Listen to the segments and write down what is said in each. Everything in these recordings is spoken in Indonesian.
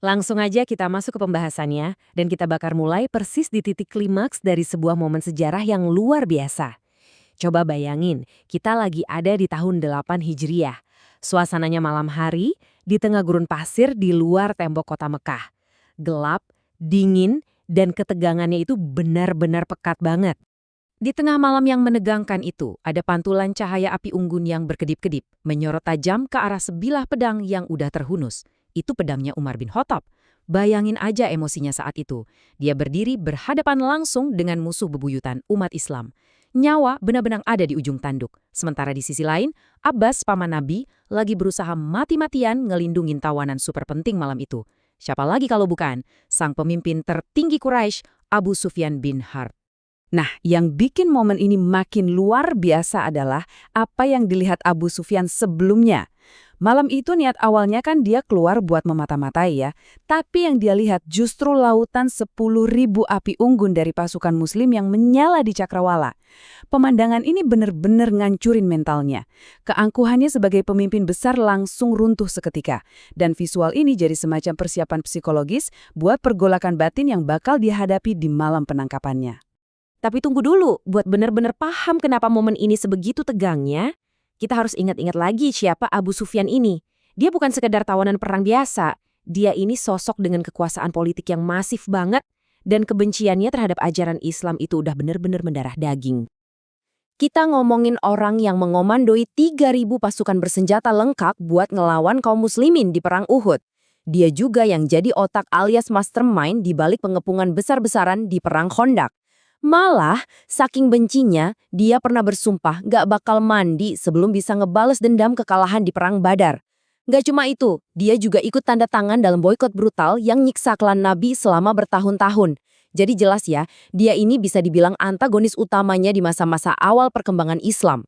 Langsung aja kita masuk ke pembahasannya, dan kita bakar mulai persis di titik klimaks dari sebuah momen sejarah yang luar biasa. Coba bayangin, kita lagi ada di tahun 8 Hijriah. Suasananya malam hari, di tengah gurun pasir di luar tembok kota Mekah. Gelap, dingin, dan ketegangannya itu benar-benar pekat banget. Di tengah malam yang menegangkan itu, ada pantulan cahaya api unggun yang berkedip-kedip, menyorot tajam ke arah sebilah pedang yang udah terhunus. Itu pedangnya Umar bin Khattab. Bayangin aja emosinya saat itu. Dia berdiri berhadapan langsung dengan musuh bebuyutan umat Islam. Nyawa benar-benar ada di ujung tanduk. Sementara di sisi lain, Abbas, paman Nabi, lagi berusaha mati-matian ngelindungin tawanan super penting malam itu. Siapa lagi kalau bukan sang pemimpin tertinggi Quraisy, Abu Sufyan bin Harb. Nah, yang bikin momen ini makin luar biasa adalah apa yang dilihat Abu Sufyan sebelumnya. Malam itu niat awalnya kan dia keluar buat memata-matai ya, tapi yang dia lihat justru lautan 10.000 api unggun dari pasukan muslim yang menyala di Cakrawala. Pemandangan ini benar-benar ngancurin mentalnya. Keangkuhannya sebagai pemimpin besar langsung runtuh seketika, dan visual ini jadi semacam persiapan psikologis buat pergolakan batin yang bakal dihadapi di malam penangkapannya. Tapi tunggu dulu, buat benar-benar paham kenapa momen ini sebegitu tegangnya, kita harus ingat-ingat lagi siapa Abu Sufyan ini. Dia bukan sekedar tawanan perang biasa. Dia ini sosok dengan kekuasaan politik yang masif banget, dan kebenciannya terhadap ajaran Islam itu udah benar-benar mendarah daging. Kita ngomongin orang yang mengomandoi 3.000 pasukan bersenjata lengkap buat ngelawan kaum muslimin di perang Uhud. Dia juga yang jadi otak alias mastermind di balik pengepungan besar-besaran di perang Khandaq. Malah, saking bencinya, dia pernah bersumpah gak bakal mandi sebelum bisa ngebales dendam kekalahan di Perang Badar. Gak cuma itu, dia juga ikut tanda tangan dalam boikot brutal yang nyiksa klan Nabi selama bertahun-tahun. Jadi jelas ya, dia ini bisa dibilang antagonis utamanya di masa-masa awal perkembangan Islam.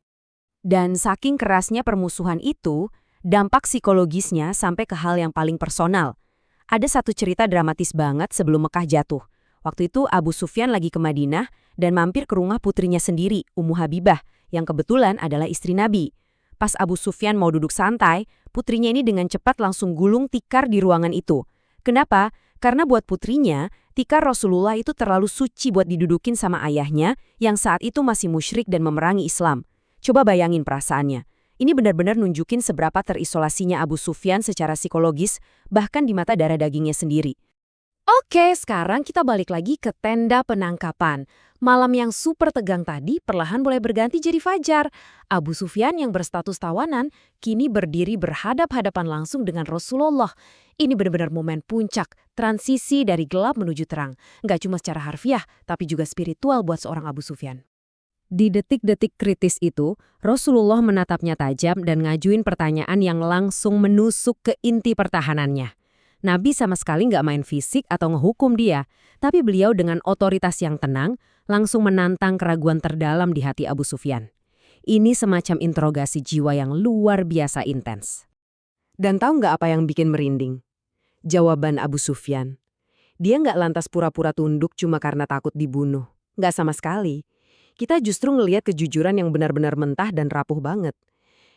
Dan saking kerasnya permusuhan itu, dampak psikologisnya sampai ke hal yang paling personal. Ada satu cerita dramatis banget sebelum Mekah jatuh. Waktu itu Abu Sufyan lagi ke Madinah dan mampir ke rumah putrinya sendiri, Ummu Habibah, yang kebetulan adalah istri Nabi. Pas Abu Sufyan mau duduk santai, putrinya ini dengan cepat langsung gulung tikar di ruangan itu. Kenapa? Karena buat putrinya, tikar Rasulullah itu terlalu suci buat didudukin sama ayahnya yang saat itu masih musyrik dan memerangi Islam. Coba bayangin perasaannya. Ini benar-benar nunjukin seberapa terisolasinya Abu Sufyan secara psikologis, bahkan di mata darah dagingnya sendiri. Oke, sekarang kita balik lagi ke tenda penangkapan. Malam yang super tegang tadi perlahan mulai berganti jadi fajar. Abu Sufyan yang berstatus tawanan kini berdiri berhadap-hadapan langsung dengan Rasulullah. Ini benar-benar momen puncak, transisi dari gelap menuju terang. Nggak cuma secara harfiah, tapi juga spiritual buat seorang Abu Sufyan. Di detik-detik kritis itu, Rasulullah menatapnya tajam dan ngajuin pertanyaan yang langsung menusuk ke inti pertahanannya. Nabi sama sekali nggak main fisik atau ngehukum dia, tapi beliau dengan otoritas yang tenang langsung menantang keraguan terdalam di hati Abu Sufyan. Ini semacam interogasi jiwa yang luar biasa intens. Dan tahu nggak apa yang bikin merinding? Jawaban Abu Sufyan. Dia nggak lantas pura-pura tunduk cuma karena takut dibunuh. Nggak sama sekali. Kita justru ngelihat kejujuran yang benar-benar mentah dan rapuh banget.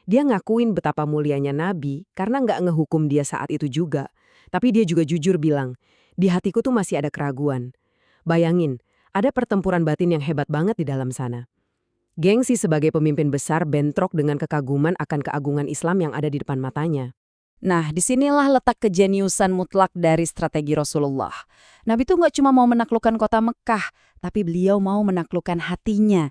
Dia ngakuin betapa mulianya Nabi karena nggak ngehukum dia saat itu juga. Tapi dia juga jujur bilang, di hatiku tuh masih ada keraguan. Bayangin, ada pertempuran batin yang hebat banget di dalam sana. Gengsi sebagai pemimpin besar bentrok dengan kekaguman akan keagungan Islam yang ada di depan matanya. Nah, disinilah letak kejeniusan mutlak dari strategi Rasulullah. Nabi tuh nggak cuma mau menaklukkan kota Mekah, tapi beliau mau menaklukkan hatinya.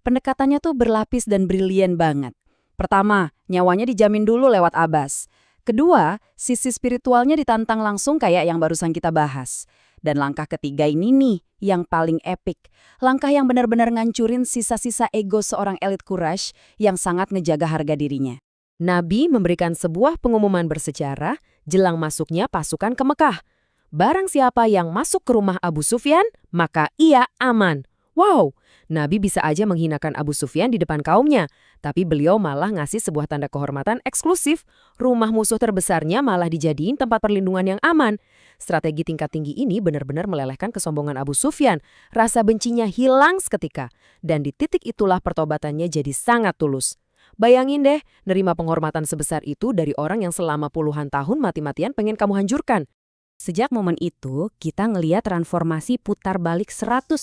Pendekatannya tuh berlapis dan brilian banget. Pertama, nyawanya dijamin dulu lewat Abbas. Kedua, sisi spiritualnya ditantang langsung kayak yang barusan kita bahas. Dan langkah ketiga ini nih, yang paling epik. Langkah yang benar-benar ngancurin sisa-sisa ego seorang elit Quraisy yang sangat ngejaga harga dirinya. Nabi memberikan sebuah pengumuman bersejarah jelang masuknya pasukan ke Mekah. Barang siapa yang masuk ke rumah Abu Sufyan, maka ia aman. Wow, Nabi bisa aja menghinakan Abu Sufyan di depan kaumnya, tapi beliau malah ngasih sebuah tanda kehormatan eksklusif. Rumah musuh terbesarnya malah dijadiin tempat perlindungan yang aman. Strategi tingkat tinggi ini benar-benar melelehkan kesombongan Abu Sufyan. Rasa bencinya hilang seketika, dan di titik itulah pertobatannya jadi sangat tulus. Bayangin deh, nerima penghormatan sebesar itu dari orang yang selama puluhan tahun mati-matian pengen kamu hancurkan. Sejak momen itu, kita ngeliat transformasi putar balik 180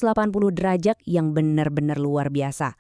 derajat yang benar-benar luar biasa.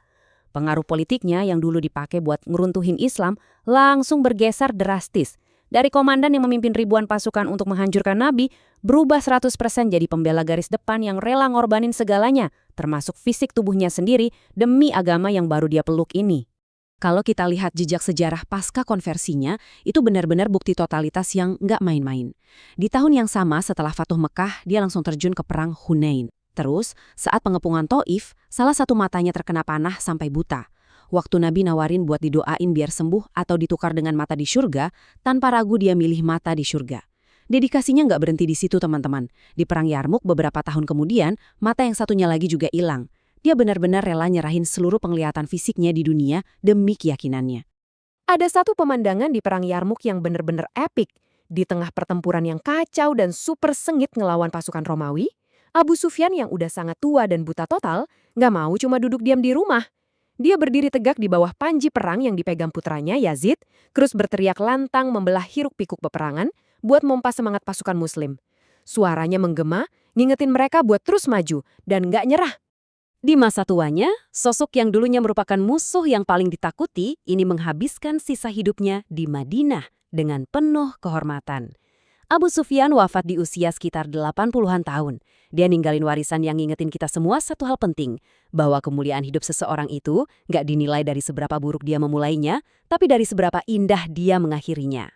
Pengaruh politiknya yang dulu dipakai buat ngeruntuhin Islam langsung bergeser drastis. Dari komandan yang memimpin ribuan pasukan untuk menghancurkan Nabi, berubah 100% jadi pembela garis depan yang rela ngorbanin segalanya, termasuk fisik tubuhnya sendiri demi agama yang baru dia peluk ini. Kalau kita lihat jejak sejarah pasca konversinya, itu benar-benar bukti totalitas yang nggak main-main. Di tahun yang sama setelah Fatuh Mekah, dia langsung terjun ke perang Hunain. Terus, saat pengepungan Taif, salah satu matanya terkena panah sampai buta. Waktu Nabi nawarin buat didoain biar sembuh atau ditukar dengan mata di surga, tanpa ragu dia milih mata di surga. Dedikasinya nggak berhenti di situ, teman-teman. Di perang Yarmuk beberapa tahun kemudian, mata yang satunya lagi juga hilang. Dia benar-benar rela nyerahin seluruh penglihatan fisiknya di dunia demi keyakinannya. Ada satu pemandangan di perang Yarmuk yang benar-benar epik. Di tengah pertempuran yang kacau dan super sengit ngelawan pasukan Romawi, Abu Sufyan yang udah sangat tua dan buta total, nggak mau cuma duduk diam di rumah. Dia berdiri tegak di bawah panji perang yang dipegang putranya, Yazid, terus berteriak lantang membelah hiruk-pikuk peperangan buat mompa semangat pasukan muslim. Suaranya menggema, ngingetin mereka buat terus maju dan nggak nyerah. Di masa tuanya, sosok yang dulunya merupakan musuh yang paling ditakuti ini menghabiskan sisa hidupnya di Madinah dengan penuh kehormatan. Abu Sufyan wafat di usia sekitar 80-an tahun. Dia ninggalin warisan yang ngingetin kita semua satu hal penting, bahwa kemuliaan hidup seseorang itu nggak dinilai dari seberapa buruk dia memulainya, tapi dari seberapa indah dia mengakhirinya.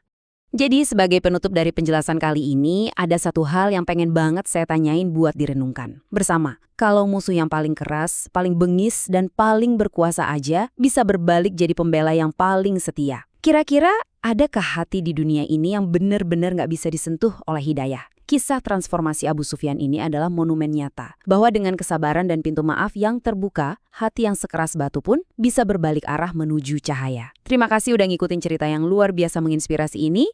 Jadi sebagai penutup dari penjelasan kali ini, ada satu hal yang pengen banget saya tanyain buat direnungkan. Bersama, kalau musuh yang paling keras, paling bengis, dan paling berkuasa aja bisa berbalik jadi pembela yang paling setia. Kira-kira adakah hati di dunia ini yang benar-benar nggak bisa disentuh oleh hidayah? Kisah transformasi Abu Sufyan ini adalah monumen nyata, bahwa dengan kesabaran dan pintu maaf yang terbuka, hati yang sekeras batu pun bisa berbalik arah menuju cahaya. Terima kasih udah ngikutin cerita yang luar biasa menginspirasi ini.